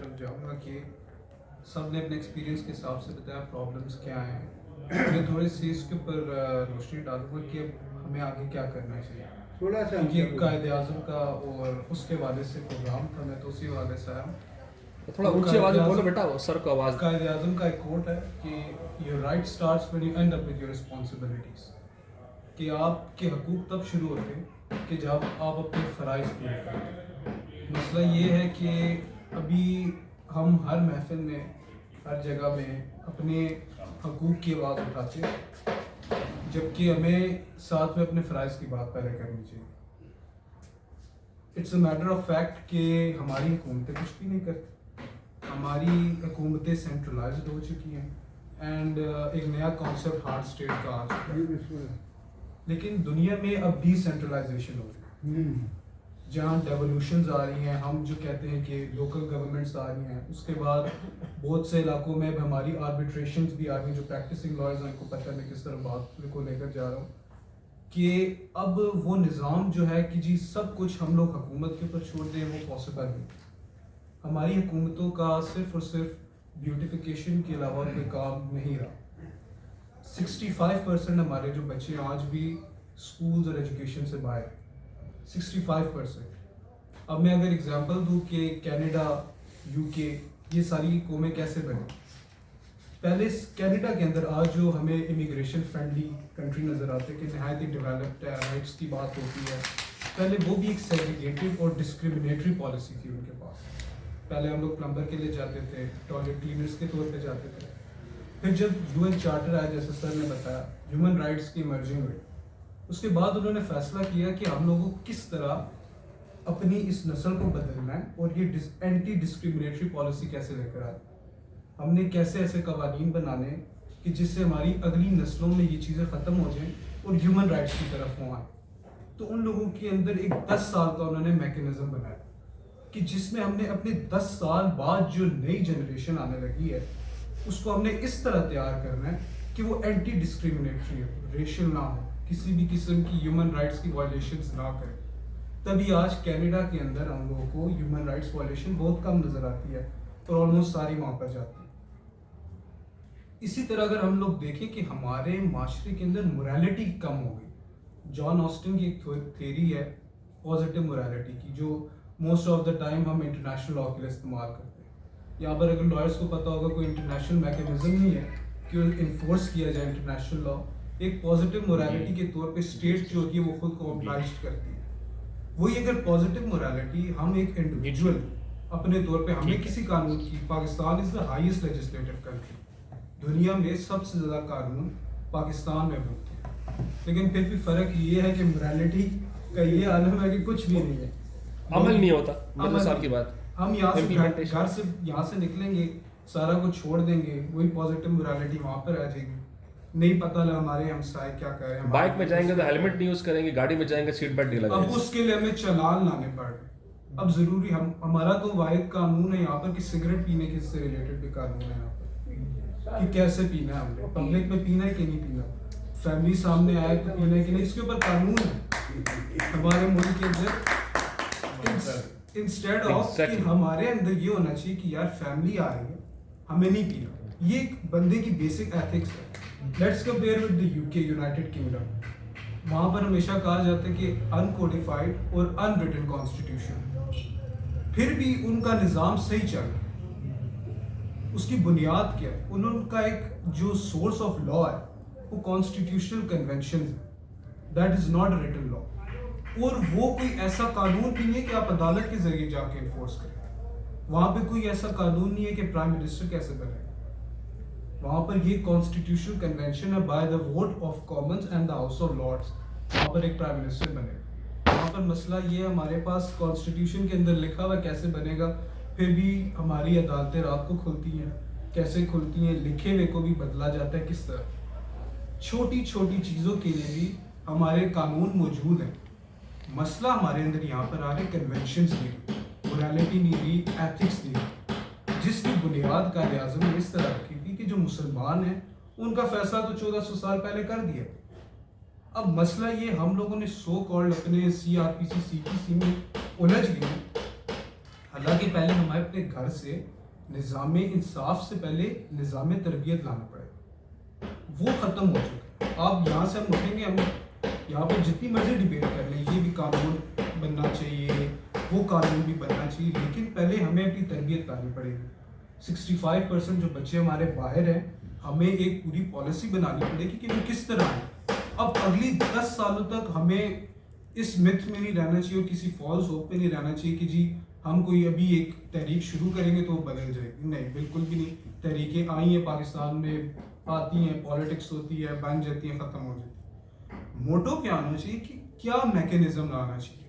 طرف جاؤں گا کہ سب نے اپنے ایکسپیرینس کے حساب سے بتایا پرابلمس کیا ہیں. میں تھوڑی سی اس کے اوپر روشنی ڈالوں گا کہ اب ہمیں آگے کیا کرنا چاہیے. کیونکہ قائد اعظم کا اور اس کے حوالے سے پروگرام تھا, میں تو اسی حوالے سے آیا ہوں. تھوڑا اونچی آواز میں بولو بیٹا, سر کو آواز. قائد اعظم کا ایک کوٹ ہے کہ your right starts when you and up with your responsibilities, کہ آپ کے حقوق تب شروع ہوتے ہیں کہ جب آپ اپنے فرائض پورے کرتے. مسئلہ یہ ہے کہ ابھی ہم ہر محفل میں, ہر جگہ میں اپنے حقوق کی آواز اٹھاتے ہیں, جبکہ ہمیں ساتھ میں اپنے فرائض کی بات پہلے کرنی چاہیے. It's a matter of fact کہ ہماری حکومتیں کچھ بھی نہیں کرتی. ہماری حکومتیں سینٹرلائزڈ ہو چکی ہیں اینڈ ایک نیا کانسیپٹ ہارڈ اسٹیٹ کا آ چکا ہے. لیکن دنیا میں اب ڈی سینٹرلائزیشن ہو رہی ہے, جہاں ڈیولوشنز آ رہی ہیں. ہم جو کہتے ہیں کہ لوکل گورنمنٹس آ رہی ہیں, اس کے بعد بہت سے علاقوں میں اب ہماری آربیٹریشنز بھی آ رہی ہیں. جو پریکٹسنگ لائرز ہیں ان کو پتہ میں کس طرح بات کو لے کر جا رہا ہوں کہ اب وہ نظام جو ہے کہ جی سب کچھ ہم لوگ حکومت کے اوپر چھوڑ دیں, وہ پاسبل نہیں. ہماری حکومتوں کا صرف اور صرف بیوٹیفیکیشن کے علاوہ کوئی کام نہیں رہا. 65% ہمارے جو بچے آج بھی اسکولز اور ایجوکیشن سے باہر, 65%. اب میں اگر اگزامپل دوں کہ کینیڈا, یو کے, یہ ساری قومیں کیسے بنی. پہلے کینیڈا کے اندر آج جو ہمیں امیگریشن فرینڈلی کنٹری نظر آتے کہ نہایت ہی ڈیولپڈ ہے, رائٹس کی بات ہوتی ہے, پہلے وہ بھی ایک سیگریگیٹڈ اور ڈسکریمنیٹری پالیسی تھی ان کے پاس. پہلے ہم لوگ پلمبر کے لیے جاتے تھے, ٹوائلٹ کلینرز کے طور پہ جاتے تھے. پھر جب یو این چارٹر آیا, جیسے سر نے بتایا, ہیومن رائٹس کی ایمرجنگ ہوئی, اس کے بعد انہوں نے فیصلہ کیا کہ ہم لوگوں کو کس طرح اپنی اس نسل کو بدلنا ہے اور یہ اینٹی ڈسکریمنیٹری پالیسی کیسے لے کر آئے. ہم نے کیسے ایسے قوانین بنانے کہ جس سے ہماری اگلی نسلوں میں یہ چیزیں ختم ہو جائیں اور ہیومن رائٹس کی طرف ہوں آئیں. تو ان لوگوں کے اندر ایک 10 سال کا انہوں نے میکینزم بنایا کہ جس میں ہم نے اپنے 10 سال بعد جو نئی جنریشن آنے لگی ہے اس کو ہم نے اس طرح تیار کرنا ہے کہ وہ اینٹی ڈسکریمنیٹری ہو, ریشل نہ ہو, کسی بھی قسم کی ہیومن رائٹس کی وائلیشنز نہ کرے. تبھی آج کینیڈا کے اندر ہم لوگوں کو ہیومن رائٹس وائلیشن بہت کم نظر آتی ہے اور آلموسٹ ساری وہاں پر جاتی ہے. اسی طرح اگر ہم لوگ دیکھیں کہ ہمارے معاشرے کے اندر موریلٹی کم ہو گئی. جان آسٹن کی ایک تھیری ہے پازیٹیو موریلٹی کی, جو موسٹ آف دا ٹائم ہم انٹرنیشنل لاء کے لیے استعمال کرتے ہیں. یہاں پر اگر لائرس کو پتہ ہوگا کوئی انٹرنیشنل میکینزم نہیں ہے کہ انفورس کیا جائے انٹرنیشنل لاء. ایک پازیٹیو موریلٹی کے طور پہ اسٹیٹ جو ہوتی ہے وہ خود کو obliged کرتی ہے. وہی اگر پازیٹیو موریلٹی ہم ایک انڈیویجول اپنے طور پہ, ہمیں کسی قانون کی, پاکستان از دا ہائیسٹ لیجسلیٹو کنٹری, دنیا میں سب سے زیادہ قانون پاکستان میں بنتے ہیں. لیکن پھر بھی فرق یہ ہے کہ موریلٹی کا یہ عالم ہے کہ کچھ بھی نہیں ہے, عمل نہیں ہوتا. مثال کی بات, ہم یہاں سے گھر سے یہاں سے نکلیں گے, سارا کچھ چھوڑ دیں گے, وہی پازیٹیو موریلٹی وہاں پر آ جائے گی. نہیں پتہ ہمارے ہمسائے کیا کر رہے ہیں. بائک میں جائیں گے تو ہیلمٹ نہیں یوز کریں گے, گاڑی میں جائیں گے سیٹ بیلٹ نہیں لگائیں گے. اب اس کے لیے ہمیں چلان لانے پڑ رہے. اب ضروری ہمارا تو واحد قانون ہے یہاں پر کہ سگریٹ پینے کے سے ریلیٹڈ بھی قانون ہے یہاں پر کہ کیسے پینا ہے, ہم نے پبلک میں پینا ہے کہ نہیں پینا, فیملی سامنے آئے تو پینا ہے کہ نہیں, اس کے اوپر قانون ہے ہمارے ملک کے اندر. انسٹیڈ آف کہ ہمارے اندر یہ ہونا چاہیے کہ یار فیملی آ رہی ہے, ہمیں نہیں پینا. یہ ایک بندے کی بیسک ایتھکس ہے. Let's compare with the you کے, یونائٹڈ کنگڈم. وہاں پر ہمیشہ کہا جاتا ہے کہ انکوڈیفائڈ اور انریٹن کانسٹیٹیوشن, پھر بھی ان کا نظام صحیح چل رہا ہے. اس کی بنیاد کیا ہے؟ ان کا ایک جو سورس آف لا ہے وہ کانسٹیٹیوشنل کنونشن ہے, دیٹ از ناٹ ریٹن لا. اور وہ کوئی ایسا قانون بھی نہیں ہے کہ آپ عدالت کے ذریعے جا کے انفورس کریں. وہاں پہ کوئی ایسا قانون نہیں ہے کہ پرائم منسٹر کیسے بنے. وہاں پر یہ کانسٹیٹیوشنل کنونشن ہے by the vote of Commons and the House of Lords. وہاں پر ایک پرائم منسٹر بنے. وہاں پر مسئلہ یہ ہے, ہمارے پاس کانسٹیٹیوشن کے اندر لکھا ہوا کیسے بنے گا, پھر بھی ہماری عدالتیں رات کو کھلتی ہیں. کیسے کھلتی ہیں, لکھے ہوئے کو بھی بدلا جاتا ہے کس طرح. چھوٹی چھوٹی چیزوں کے لیے بھی ہمارے قانون موجود ہیں. مسئلہ ہمارے اندر یہاں پر آ رہے کنونشنز نہیں, موریلٹی نہیں رہی, ایتھکس نہیں رہی, جس کی بنیاد قائد اعظم نے اس طرح رکھی تھی کہ جو مسلمان ہیں ان کا فیصلہ تو 1400 سال پہلے کر دیا. اب مسئلہ یہ, ہم لوگوں نے سو کالڈ اپنے CRPC CPC میں الجھ گئے. حالانکہ پہلے ہمیں اپنے گھر سے نظام انصاف سے پہلے نظام تربیت لانا پڑے، وہ ختم ہو چکا ہے. آپ یہاں سے ہم اٹھیں گے، ہم یہاں پہ جتنی مرضی ڈیبیٹ کر لیں، یہ بھی قانون بننا چاہیے، وہ قانون بھی بننا چاہیے، لیکن پہلے ہمیں اپنی تربیت لانی پڑے گی. 65% جو بچے ہمارے باہر ہیں، ہمیں ایک پوری پالیسی بنانی پڑے گی کہ وہ کس طرح ہیں. اب اگلی 10 سالوں تک ہمیں اس متھ میں نہیں رہنا چاہیے اور کسی فالس ہوپ پہ نہیں رہنا چاہیے کہ جی ہم کوئی ابھی ایک تحریک شروع کریں گے تو وہ بدل جائے گی. نہیں، بالکل بھی نہیں. تحریکیں آئی ہیں پاکستان میں، آتی ہیں، پالیٹکس ہوتی ہے، بن جاتی ہیں، ختم ہو جاتی ہیں. موٹو کیا آنا چاہیے کہ کیا میکینزم لانا چاہیے.